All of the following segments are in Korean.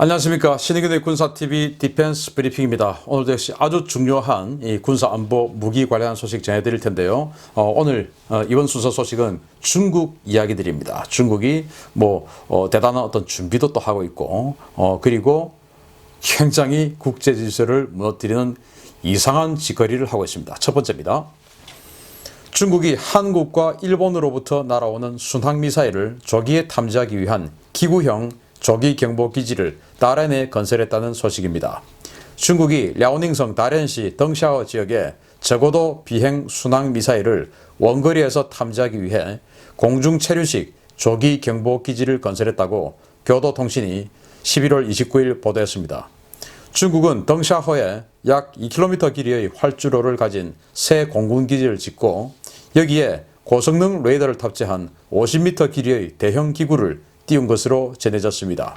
안녕하십니까. 신의균의 군사TV 디펜스 브리핑입니다. 오늘도 역시 아주 중요한 이 군사안보 무기 관련한 소식 전해드릴 텐데요. 오늘 이번 순서 소식은 중국 이야기들입니다. 중국이 대단한 어떤 준비도 또 하고 있고 그리고 굉장히 국제 질서를 무너뜨리는 이상한 짓거리를 하고 있습니다. 첫 번째입니다. 중국이 한국과 일본으로부터 날아오는 순항미사일을 조기에 탐지하기 위한 기구형 조기경보기지를 다롄에 건설했다는 소식입니다. 중국이 랴오닝성 다롄시 덩샤오 지역에 저고도 비행 순항미사일을 원거리에서 탐지하기 위해 공중체류식 조기경보기지를 건설했다고 교도통신이 11월 29일 보도했습니다. 중국은 덩샤호에 약 2km 길이의 활주로를 가진 새 공군기지를 짓고 여기에 고성능 레이더를 탑재한 50m 길이의 대형 기구를 띄운 것으로 전해졌습니다.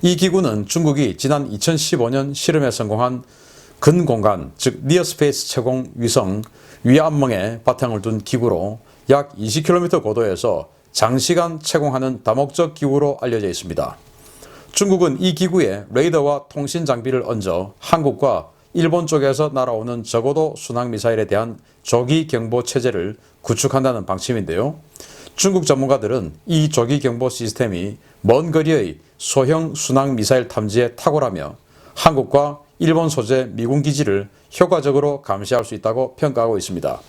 이 기구는 중국이 지난 2015년 실험에 성공한 근공간, 즉 니어스페이스 채공 위성 위안멍에 바탕을 둔 기구로 약 20km 고도에서 장시간 채공하는 다목적 기구로 알려져 있습니다. 중국은 이 기구에 레이더와 통신 장비를 얹어 한국과 일본 쪽에서 날아오는 저고도 순항미사일에 대한 조기 경보 체제를 구축한다는 방침인데요. 중국 전문가들은 이 조기 경보 시스템이 먼 거리의 소형 순항미사일 탐지에 탁월하며 한국과 일본 소재 미군 기지를 효과적으로 감시할 수 있다고 평가하고 있습니다.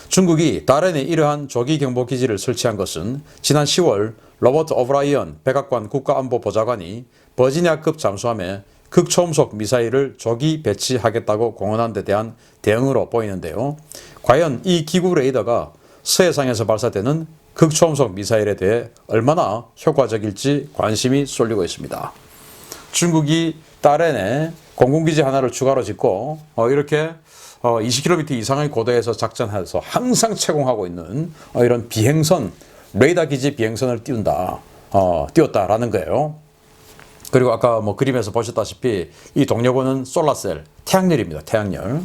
중국이 다롄에 이러한 조기 경보 기지를 설치한 것은 지난 10월 로버트 오브라이언 백악관 국가안보보좌관이 버지니아급 잠수함에 극초음속 미사일을 조기 배치하겠다고 공언한 데 대한 대응으로 보이는데요. 과연 이 기구 레이더가 서해상에서 발사되는 극초음속 미사일에 대해 얼마나 효과적일지 관심이 쏠리고 있습니다. 중국이 다롄에 공군기지 하나를 추가로 짓고 이렇게 20km 이상의 고도에서 작전해서 항상 채공하고 있는 이런 비행선, 레이더 기지 비행선을 띄웠다라는 거예요. 그리고 아까 그림에서 보셨다시피 이 동력원은 솔라셀, 태양열입니다. 태양열.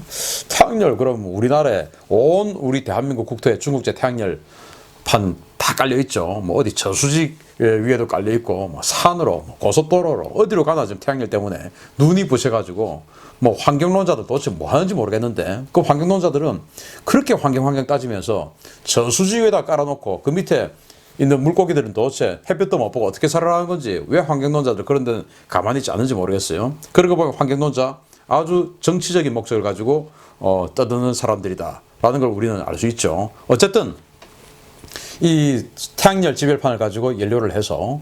태양열 그럼 우리나라에 우리 대한민국 국토에 중국제 태양열판 다 깔려 있죠. 어디 저수지 위에도 깔려 있고 산으로 고속도로로 어디로 가나 지금 태양열 때문에 눈이 부셔가지고 환경론자들 도대체 뭐 하는지 모르겠는데 그 환경론자들은 그렇게 환경 따지면서 저수지 위에다 깔아놓고 그 밑에 있는 물고기들은 도대체 햇볕도 못 보고 어떻게 살아가는 건지 왜 환경론자들 그런 데는 가만히 있지 않은지 모르겠어요. 그러고 보면 환경론자 아주 정치적인 목적을 가지고 떠드는 사람들이다 라는 걸 우리는 알 수 있죠. 어쨌든 이 태양열 지별판을 가지고 연료를 해서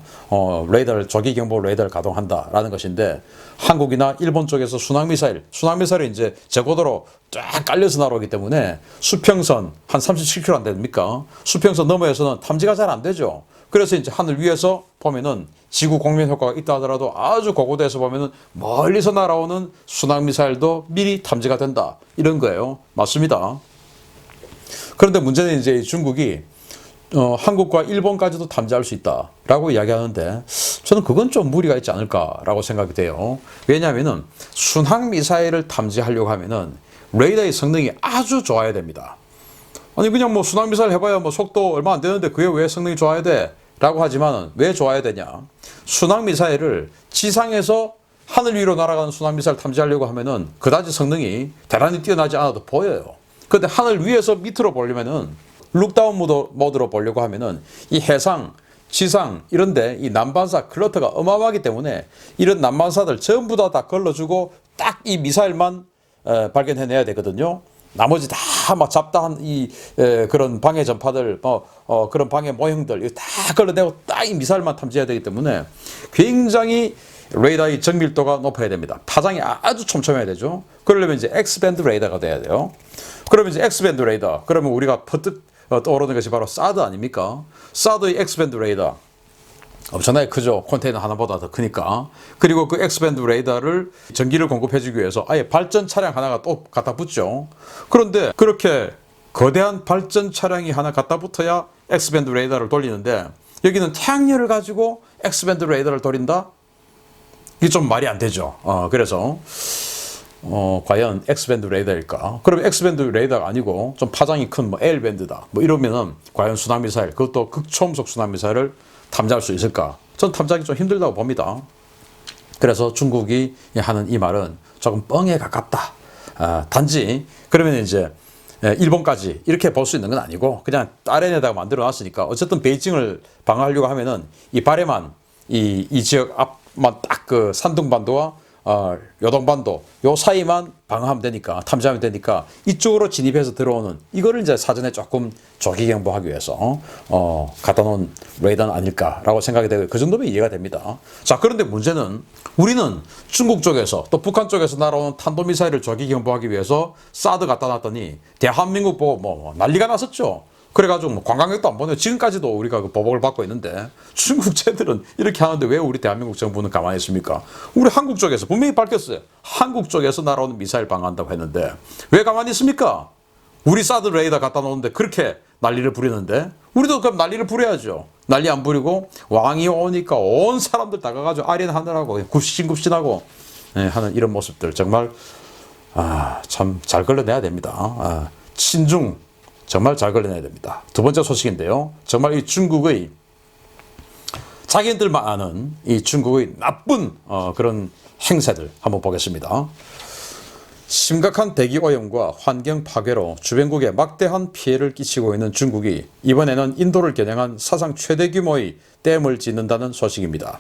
레이더를 조기경보 레이더를 가동한다라는 것인데 한국이나 일본 쪽에서 순항미사일이 이제 저고도로 쫙 깔려서 날아오기 때문에 수평선 한 37km 안 됩니까? 수평선 너머에서는 탐지가 잘 안 되죠. 그래서 이제 하늘 위에서 보면은 지구 공면 효과가 있다 하더라도 아주 고고도에서 보면은 멀리서 날아오는 순항미사일도 미리 탐지가 된다 이런 거예요. 맞습니다. 그런데 문제는 이제 중국이 한국과 일본까지도 탐지할 수 있다라고 이야기하는데 저는 그건 좀 무리가 있지 않을까라고 생각이 돼요. 왜냐하면은 순항미사일을 탐지하려고 하면은 레이더의 성능이 아주 좋아야 됩니다. 아니 그냥 순항미사일 해봐야 속도 얼마 안 되는데 그게 왜 성능이 좋아야 돼? 라고 하지만은 왜 좋아야 되냐? 순항미사일을 지상에서 하늘 위로 날아가는 순항미사일 탐지하려고 하면은 그다지 성능이 대단히 뛰어나지 않아도 보여요. 근데 하늘 위에서 밑으로 보려면은 룩다운 모드로 보려고 하면은 이 해상, 지상 이런데 이 난반사 클러터가 어마어마하기 때문에 이런 난반사들 전부 다 걸러주고 딱 이 미사일만 발견해내야 되거든요. 나머지 다 잡다한 그런 방해 전파들, 그런 방해 모형들 이거 다 걸러내고 딱 이 미사일만 탐지해야 되기 때문에 굉장히 레이더의 정밀도가 높아야 됩니다. 파장이 아주 촘촘해야 되죠. 그러려면 이제 X밴드 레이더가 돼야 돼요. 그러면 이제 X밴드 레이더, 그러면 우리가 퍼뜩 떠오르는 것이 바로 사드 아닙니까? 사드의 X밴드 레이더 엄청나게 크죠. 컨테이너 하나보다 더 크니까. 그리고 그 X밴드 레이더를 전기를 공급해주기 위해서 아예 발전 차량 하나가 또 갖다 붙죠. 그런데 그렇게 거대한 발전 차량이 하나 갖다 붙어야 X밴드 레이더를 돌리는데 여기는 태양열을 가지고 X밴드 레이더를 돌린다? 이게 좀 말이 안 되죠. 그래서 과연 X밴드 레이더일까? 그러면 X밴드 레이더가 아니고 좀 파장이 큰 L밴드다. 이러면은 과연 순항미사일, 그것도 극초음속 순항미사일을 탐지할 수 있을까? 전 탐지하기 좀 힘들다고 봅니다. 그래서 중국이 하는 이 말은 조금 뻥에 가깝다. 단지 그러면 이제 일본까지 이렇게 볼 수 있는 건 아니고 그냥 RN에다가 만들어 놨으니까 어쨌든 베이징을 방어하려고 하면은 이 발해만 이 지역 앞만 딱 그 산둥반도와 요동반도 요 사이만 방어하면 되니까 탐지하면 되니까 이쪽으로 진입해서 들어오는 이거를 이제 사전에 조금 조기 경보하기 위해서 갖다 놓은 레이더는 아닐까라고 생각이 되고 그 정도면 이해가 됩니다. 자, 그런데 문제는 우리는 중국 쪽에서 또 북한 쪽에서 날아오는 탄도미사일을 조기 경보하기 위해서 사드 갖다 놨더니 대한민국 보고 뭐 난리가 났었죠. 그래가지고 뭐 관광객도 안 보내요. 지금까지도 우리가 그 보복을 받고 있는데 중국 쟤들은 이렇게 하는데 왜 우리 대한민국 정부는 가만히 있습니까? 우리 한국 쪽에서 분명히 밝혔어요. 한국 쪽에서 날아오는 미사일 방어한다고 했는데 왜 가만히 있습니까? 우리 사드 레이더 갖다 놓는데 그렇게 난리를 부리는데 우리도 그럼 난리를 부려야죠. 난리 안 부리고 왕이 오니까 온 사람들 다 가가지고 아련하느라고 굽신굽신하고 하는 이런 모습들 정말 참 잘 걸러내야 됩니다. 친중 정말 잘 걸러내야 됩니다. 두 번째 소식인데요. 정말 이 중국의 자기들만 아는 이 중국의 나쁜 그런 행세들 한번 보겠습니다. 심각한 대기 오염과 환경 파괴로 주변국에 막대한 피해를 끼치고 있는 중국이 이번에는 인도를 겨냥한 사상 최대 규모의 댐을 짓는다는 소식입니다.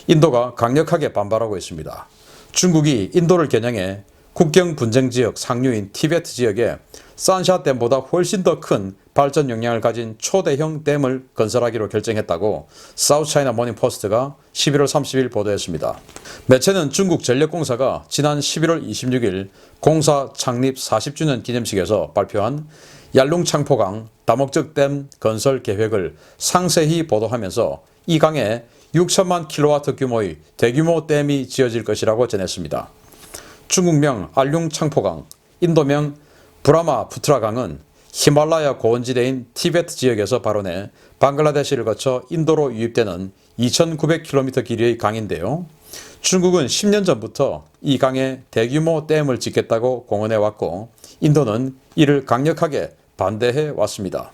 인도가 강력하게 반발하고 있습니다. 중국이 인도를 겨냥해 국경 분쟁 지역 상류인 티베트 지역에 산샤댐보다 훨씬 더 큰 발전 역량을 가진 초대형 댐을 건설하기로 결정했다고 사우스차이나 모닝포스트가 11월 30일 보도했습니다. 매체는 중국전력공사가 지난 11월 26일 공사 창립 40주년 기념식에서 발표한 얄룽창포강 다목적 댐 건설 계획을 상세히 보도하면서 이 강에 6천만 킬로와트 규모의 대규모 댐이 지어질 것이라고 전했습니다. 중국명 알룽창포강, 인도명 브라마푸트라강은 히말라야 고원지대인 티베트 지역에서 발원해 방글라데시를 거쳐 인도로 유입되는 2,900km 길이의 강인데요. 중국은 10년 전부터 이 강에 대규모 댐을 짓겠다고 공언해 왔고 인도는 이를 강력하게 반대해 왔습니다.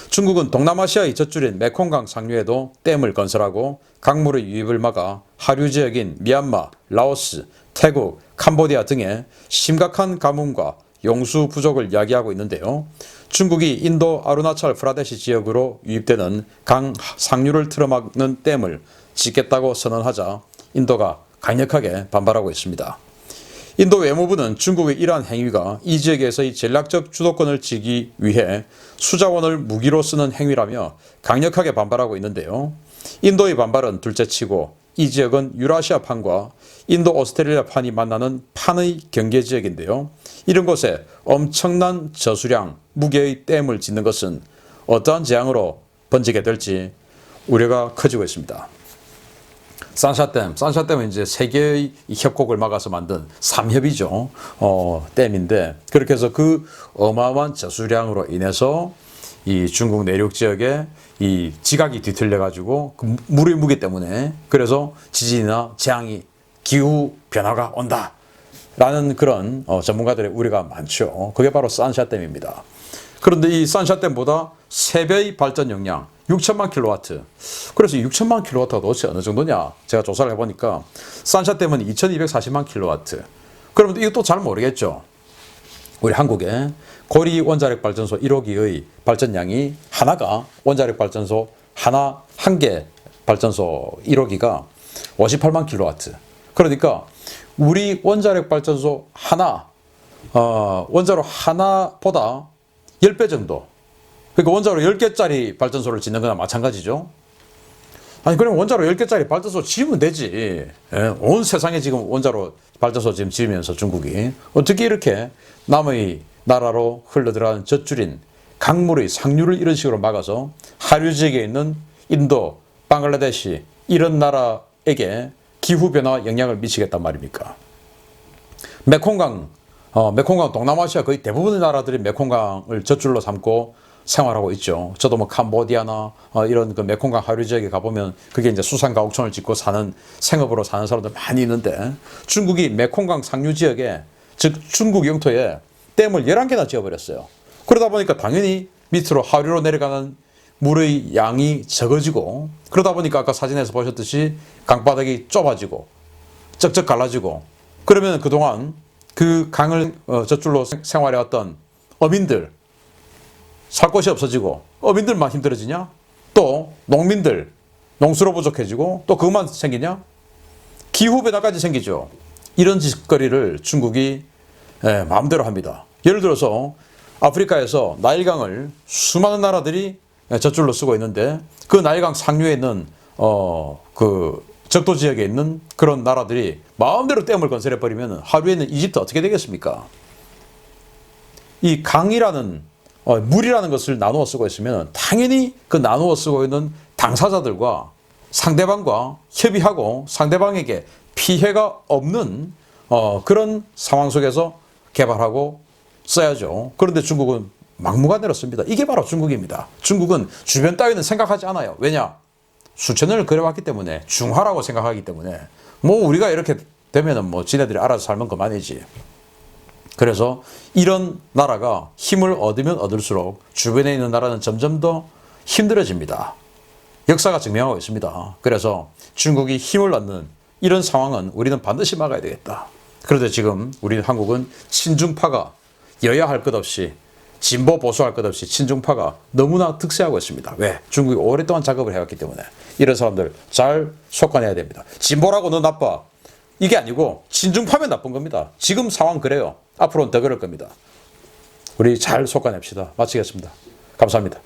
중국은 동남아시아의 젖줄인 메콩강 상류에도 댐을 건설하고 강물의 유입을 막아 하류 지역인 미얀마, 라오스, 태국, 캄보디아 등의 심각한 가뭄과 용수 부족을 야기하고 있는데요. 중국이 인도 아루나찰 프라데시 지역으로 유입되는 강 상류를 틀어막는 댐을 짓겠다고 선언하자 인도가 강력하게 반발하고 있습니다. 인도 외무부는 중국의 이러한 행위가 이 지역에서의 전략적 주도권을 쥐기 위해 수자원을 무기로 쓰는 행위라며 강력하게 반발하고 있는데요. 인도의 반발은 둘째치고 이 지역은 유라시아판과 인도 오스트레일리아판이 만나는 판의 경계지역인데요. 이런 곳에 엄청난 저수량, 무게의 댐을 짓는 것은 어떠한 재앙으로 번지게 될지 우려가 커지고 있습니다. 산샤댐은 이제 세 개의 협곡을 막아서 만든 삼협이죠. 댐인데 그렇게 해서 그 어마어마한 저수량으로 인해서 이 중국 내륙 지역에 이 지각이 뒤틀려 가지고 그 물의 무게 때문에 그래서 지진이나 재앙이 기후 변화가 온다라는 그런 전문가들의 우려가 많죠. 그게 바로 산샤댐입니다. 그런데 이 산샤댐보다 3배의 발전 역량 6천만 킬로와트. 그래서 6천만 킬로와트가 도대체 어느 정도냐? 제가 조사를 해보니까 산샤댐은 2240만 킬로와트. 그러면 이것도 잘 모르겠죠. 우리 한국에 고리 원자력 발전소 1호기의 발전량이 하나가 원자력 발전소 한 개 발전소 1호기가 58만 킬로와트. 그러니까 우리 원자력 발전소 원자로 하나보다 10배 정도. 그러니까 원자로 10개짜리 발전소를 짓는 거나 마찬가지죠. 아니 그럼 원자로 10개짜리 발전소 지으면 되지. 온 세상에 지금 원자로 발전소 지금 지으면서 중국이 어떻게 이렇게 남의 나라로 흘러들어가는 젖줄인 강물의 상류를 이런 식으로 막아서 하류 지역에 있는 인도, 방글라데시 이런 나라에게 기후변화 영향을 미치겠단 말입니까? 메콩강 동남아시아 거의 대부분의 나라들이 메콩강을 젖줄로 삼고 생활하고 있죠. 저도 뭐 캄보디아나 이런 그 메콩강 하류 지역에 가보면 그게 이제 수산가옥촌을 짓고 생업으로 사는 사람들 많이 있는데 중국이 메콩강 상류 지역에 즉 중국 영토에 댐을 11개나 지어버렸어요. 그러다 보니까 당연히 밑으로 하류로 내려가는 물의 양이 적어지고 그러다 보니까 아까 사진에서 보셨듯이 강바닥이 좁아지고 쩍쩍 갈라지고 그러면 그동안 그 강을 젖줄로 생활해왔던 어민들 살 곳이 없어지고 어민들만 힘들어지냐? 또 농민들 농수로 부족해지고 또 그것만 생기냐? 기후변화까지 생기죠. 이런 짓거리를 중국이 마음대로 합니다. 예를 들어서 아프리카에서 나일강을 수많은 나라들이 젖줄로 쓰고 있는데 그 나일강 상류에 있는 그 적도 지역에 있는 그런 나라들이 마음대로 댐을 건설해버리면 하루에는 이집트 어떻게 되겠습니까? 이 강이라는 물이라는 것을 나누어 쓰고 있으면 당연히 그 나누어 쓰고 있는 당사자들과 상대방과 협의하고 상대방에게 피해가 없는 그런 상황 속에서 개발하고 써야죠. 그런데 중국은 막무가내로 씁니다. 이게 바로 중국입니다. 중국은 주변 따위는 생각하지 않아요. 왜냐? 수천 년을 그려왔기 때문에 중화라고 생각하기 때문에 뭐 우리가 이렇게 되면은 뭐 지네들이 알아서 살면 그만이지. 그래서 이런 나라가 힘을 얻으면 얻을수록 주변에 있는 나라는 점점 더 힘들어집니다. 역사가 증명하고 있습니다. 그래서 중국이 힘을 얻는 이런 상황은 우리는 반드시 막아야 되겠다. 그런데 지금 우리 한국은 친중파가 여야 할 것 없이 진보 보수할 것 없이 친중파가 너무나 득세하고 있습니다. 왜? 중국이 오랫동안 작업을 해왔기 때문에 이런 사람들 잘 속아내야 됩니다. 진보라고 너 나빠. 이게 아니고 친중파면 나쁜 겁니다. 지금 상황 그래요. 앞으로는 더 그럴 겁니다. 우리 잘 속아냅시다. 마치겠습니다. 감사합니다.